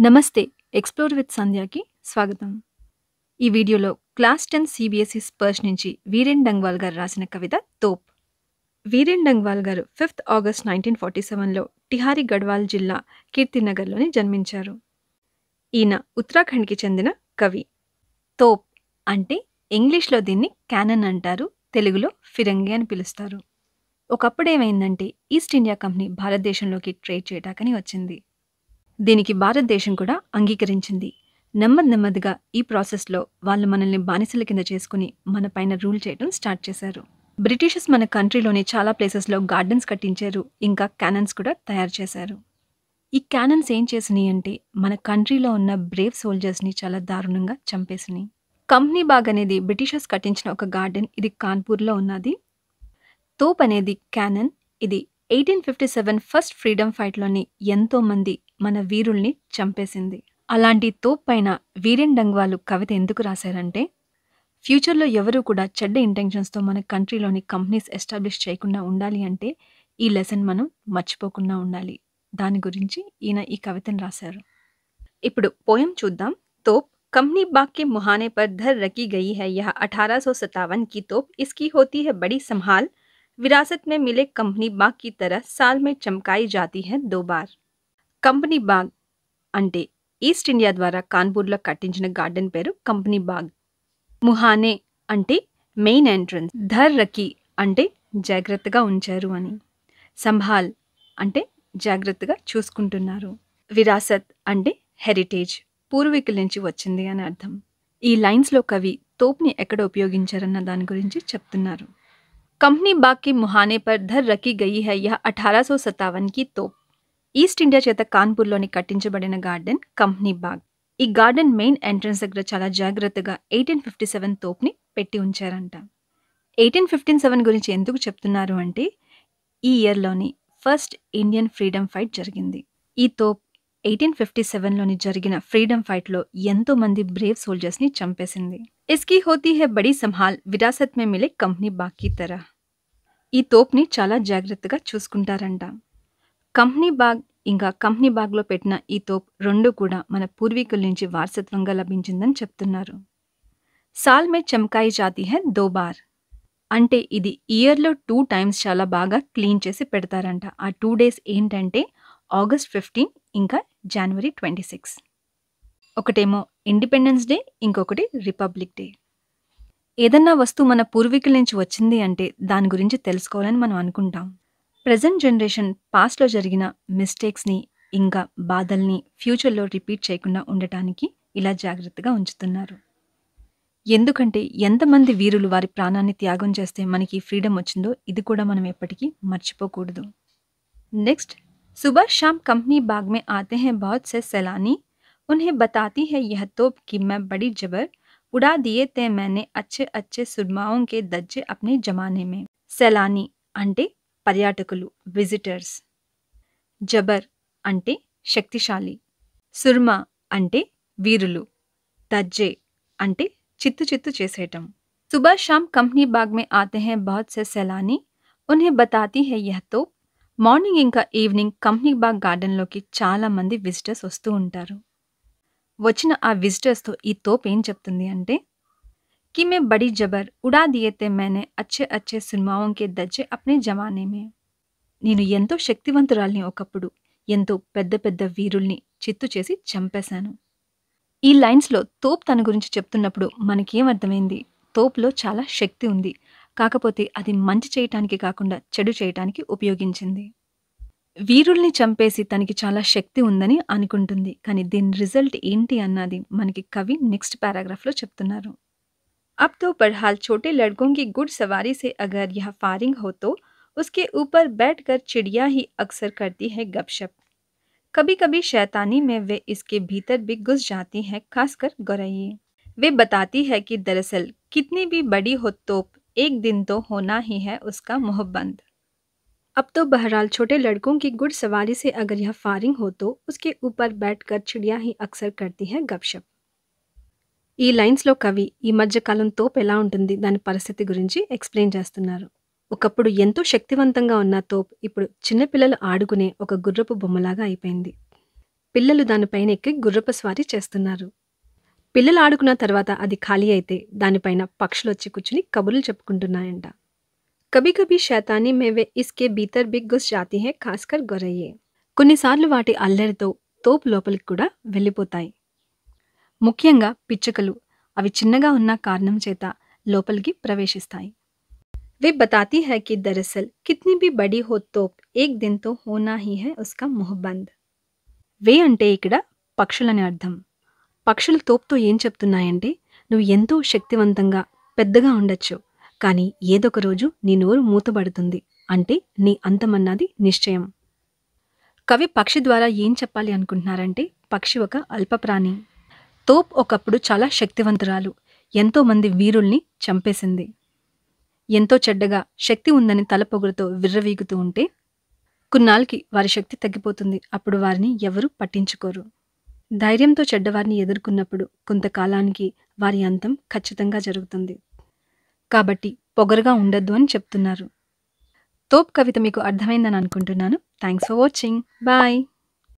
నమస్తే explore with సంధ్యాకి స్వాగతం. ఈ వీడియోలో క్లాస్ 10 సీబీఎస్ఈ స్పర్శ్ నుంచి వీరేన్ డంగ్వాల్ గారు రాసిన కవిత 'తోప్'. వీరేన్ డంగ్వాల్ గారు 5th ఆగస్ట్ 1947లో టిహారీ గఢ్వాల్ జిల్లా కీర్తినగర్లోని జన్మించారు. ఈయన ఉత్తరాఖండ్‌కి చెందిన కవి. తోప్ అంటే ఇంగ్లీష్‌లో దీన్ని క్యానన్ అంటారు, తెలుగులో ఫిరంగి అని పిలుస్తారు. ఒకప్పుడేమైందంటే ఈస్ట్ ఇండియా కంపెనీ భారతదేశంలోకి ట్రేడ్ చేయటాకని వచ్చింది. దీనికి భారతదేశం కూడా అంగీకరించింది. నెమ్మదిగా ఈ ప్రాసెస్‌లో వాళ్ళు మనల్ని బానిసల కింద చేసుకుని మన పైన రూల్ చేయడం స్టార్ట్ చేశారు. బ్రిటిషర్స్ మన కంట్రీలోని చాలా ప్లేసెస్‌లో గార్డెన్స్ కట్టించారు, ఇంకా క్యానన్స్ కూడా తయారు చేశారు. ఈ క్యానన్స్ ఏం చేసినాయి అంటే మన కంట్రీలో ఉన్న బ్రేవ్ సోల్జర్స్‌ని చాలా దారుణంగా చంపేసినాయి. కంపెనీ బాగ్ అనేది బ్రిటిషర్స్ కట్టించిన ఒక గార్డెన్. ఇది కాన్పూర్‌లో ఉన్నది. తోప్ అనేది క్యానన్. ఇది 1857 ఫస్ట్ ఫ్రీడమ్ ఫైట్‌లోని ఎంతోమంది మన వీరుల్ని చంపేసింది. అలాంటి తోప్ పైన వీరేన్ డంగ్వాల్ కవిత ఎందుకు రాశారంటే, ఫ్యూచర్‌లో ఎవరు కూడా చెడ్డ ఇంటెన్షన్స్‌తో మన కంట్రీలోని కంపెనీస్ ఎస్టాబ్లిష్ చేయకుండా ఉండాలి అంటే ఈ లెసన్ మనం మర్చిపోకుండా ఉండాలి. దాని గురించి ఈయన ఈ కవితను రాశారు. ఇప్పుడు పోయం చూద్దాం. तोप कंपनी बाग के मुहाने पर धर रखी गई है। यह 1857 की तोप, इसकी होती है बड़ी संभाल, विरासत में मिले कंपनी बाग की तरह साल में चमकाई जाती है 2 बार. కంపెనీ బాగ్ అంటే ఈస్ట్ ఇండియా ద్వారా కాన్పూర్లో కట్టించిన గార్డెన్ పేరు కంపెనీ బాగ్. ముహానే అంటే మెయిన్ ఎంట్రన్స్. ధర్ రకి అంటే జాగ్రత్తగా ఉంచారు అని. సంభాల్ అంటే జాగ్రత్తగా చూసుకుంటున్నారు. విరాసత్ అంటే హెరిటేజ్, పూర్వీకుల నుంచి వచ్చింది అని అర్థం. ఈ లైన్స్లో కవి తోప్ని ఎక్కడ ఉపయోగించారన్న దాని గురించి చెప్తున్నారు. కంపెనీ బాగ్ కి ముహానే పర్ ధర్ రకి గయి హై యహ్ 1857 కి తోప్. ఈస్ట్ ఇండియా చేత కాన్పూర్లోని కట్టించబడిన గార్డెన్ కంపెనీ బాగ్. ఈ గార్డెన్ మెయిన్ ఎంట్రన్స్ దగ్గర చాలా జాగ్రత్తగా 1857 తోప్ని పెట్టి ఉంచారంట. 1857 గురించి ఎందుకు చెప్తున్నారు అంటే, ఈ ఇయర్లోని ఫస్ట్ ఇండియన్ ఫ్రీడమ్ ఫైట్ జరిగింది. ఈ తోప్ 1857లోని జరిగిన ఫ్రీడమ్ ఫైట్లో ఎంతో మంది బ్రేవ్ సోల్జర్స్ని చంపేసింది. ఇస్కీ హోతీ హై బడీ సంభాల్, విరాసత్ మే మిలే కంపెనీ బాగ్ కీ తరహ్. ఈ తోప్ని చాలా జాగ్రత్తగా చూసుకుంటారంట. కంపెనీ బాగ్ ఇంకా కంపెనీ బాగ్లో పెట్టిన ఈ తోప్ రెండు కూడా మన పూర్వీకుల నుంచి వారసత్వంగా లభించిందని చెప్తున్నారు. సాల్ మే చమ్కాయి జాతీ హై 2 బార్ అంటే ఇది ఇయర్లో 2 టైమ్స్ చాలా బాగా క్లీన్ చేసి పెడతారంట. ఆ 2 డేస్ ఏంటంటే ఆగస్ట్ 15 ఇంకా జనవరి 26. ఒకటేమో ఇండిపెండెన్స్ డే, ఇంకొకటి రిపబ్లిక్ డే. ఏదన్నా వస్తువు మన పూర్వీకుల నుంచి వచ్చింది అంటే దాని గురించి తెలుసుకోవాలని మనం అనుకుంటాం. ప్రెజెంట్ జనరేషన్ పాస్ట్లో జరిగిన మిస్టేక్స్ని ఇంకా బాధల్ని ఫ్యూచర్లో రిపీట్ చేయకుండా ఉండటానికి ఇలా జాగ్రత్తగా ఉంచుతున్నారు. ఎందుకంటే ఎంతమంది వీరులు వారి ప్రాణాన్ని త్యాగం చేస్తే మనకి ఫ్రీడమ్ వచ్చిందో ఇది కూడా మనం ఎప్పటికీ మర్చిపోకూడదు. నెక్స్ట్, सुबह शाम कंपनी बाग में आते हैं बहुत से सैलानी, उन्हें बताती है यह तोप कि मैं बड़ी जबर, उड़ा दिए थे मैंने अच्छे अच्छे सुरमाओं के दज्जे अपने जमाने में. सैलानी అంటే పర్యాటకులు, విజిటర్స్. జబర్ అంటే శక్తిశాలి. సుర్మా అంటే వీరులు. దజ్జే అంటే చిత్తు చేసేయటం. सुबह शाम कंपनी बाग में आते हैं बहुत से सैलानी, उन्हें बताती है यह तोप. మార్నింగ్ ఇంకా ఈవినింగ్ కంపెనీ బాగ్ గార్డెన్లోకి చాలా మంది విజిటర్స్ వస్తూ ఉంటారు. వచ్చిన ఆ విజిటర్స్తో ఈ తోప్ ఏం చెప్తుంది అంటే, కి మే బడీ జబర్, ఉడా దియే తే मैंने अच्छे अच्छे सुरमाओं के दज्जे अपने जमाने में. నేను ఎంతో శక్తివంతురాల్ని, ఒకప్పుడు ఎంతో పెద్ద పెద్ద వీరుల్ని చిత్తు చేసి చంపేశాను. ఈ లైన్స్లో తోప్ తన గురించి చెప్తున్నప్పుడు మనకేమర్థమైంది? తోప్లో చాలా శక్తి ఉంది, కాకపోతే అది మంచి చేయటానికి కాకుండా చెడు చేయటానికి ఉపయోగించింది. వీరుల్ని చంపేసి తనకి చాలా శక్తి ఉందని అనుకుంటుంది, కానీ దీని రిజల్ట్ ఏంటి అన్నది మనకి కవి నెక్స్ట్ పారాగ్రాఫ్లో చెప్తున్నారు. अब तो बहरहाल छोटे लड़कों की घुड़सवारी से अगर यह फारिग हो तो उसके ऊपर बैठकर चिड़िया ही अक्सर करती है गपशप. कभी कभी शैतानी में वे इसके भीतर भी घुस जाती है, खासकर गौरैये. वे बताती है कि दरअसल कितनी भी बड़ी हो तोप, एक दिन तो होना ही है उसका मुहब्बंद. अब तो बहरहाल छोटे लड़कों की घुड़सवारी से अगर यह फारिग हो तो उसके ऊपर बैठकर चिड़िया ही अक्सर करती है गपशप. ఈ లైన్స్లో కవి ఈ మధ్యకాలం తోప్ ఎలా ఉంటుంది దాని పరిస్థితి గురించి ఎక్స్ప్లెయిన్ చేస్తున్నారు. ఒకప్పుడు ఎంతో శక్తివంతంగా ఉన్న తోప్ ఇప్పుడు చిన్నపిల్లలు ఆడుకునే ఒక గుర్రపు బొమ్మలాగా అయిపోయింది. పిల్లలు దానిపైన ఎక్కి గుర్రపు స్వారీ చేస్తున్నారు. పిల్లలు ఆడుకున్న తర్వాత అది ఖాళీ అయితే దానిపైన పక్షులొచ్చి కూర్చుని కబుర్లు చెప్పుకుంటున్నాయంట. కభీ కభీ శైతానీ మే వే ఇస్కే భీతర్ భీ ఘుస్ జాతీ హై ఖాస్‌కర్ గొరయ్యే. కొన్నిసార్లు వాటి అల్లరితో తోపు లోపలికి కూడా వెళ్ళిపోతాయి. ముఖ్యంగా పిచ్చుకలు అవి చిన్నగా ఉన్న కారణం చేత లోపలికి ప్రవేశిస్తాయి. వే బతాతీ హై కి దరఅసల్ కిత్నీ భీ బడీ హో తోప్ ఏక్ దిన్ తో హోనా హీ హై ఉస్కా ముహ్ బంద్. వే అంటే ఇక్కడ పక్షులని అర్థం. పక్షులు తోపుతో ఏం చెప్తున్నాయంటే, నువ్వు ఎంతో శక్తివంతంగా పెద్దగా ఉండొచ్చు, కానీ ఏదొక రోజు నీ నోరు మూతబడుతుంది, అంటే నీ అంతమన్నది నిశ్చయం. కవి పక్షి ద్వారా ఏం చెప్పాలి అనుకుంటున్నారంటే, పక్షి ఒక అల్పప్రాణి. తోప్ ఒకప్పుడు చాలా శక్తివంతురాలు, ఎంతో మంది వీరుల్ని చంపేసింది. ఎంతో చెడ్డగా శక్తి ఉందని తలపొగురుతో విర్రవీగుతూ ఉంటే కొన్నాళ్ళకి వారి శక్తి తగ్గిపోతుంది. అప్పుడు వారిని ఎవరూ పట్టించుకోరు. ధైర్యంతో చెడ్డవారిని ఎదుర్కొన్నప్పుడు కొంతకాలానికి వారి అంతం ఖచ్చితంగా జరుగుతుంది. కాబట్టి పొగరుగా ఉండొద్దు అని చెప్తున్నారు. తోప్ కవిత మీకు అర్థమైందని అనుకుంటున్నాను. Thanks for watching. బాయ్.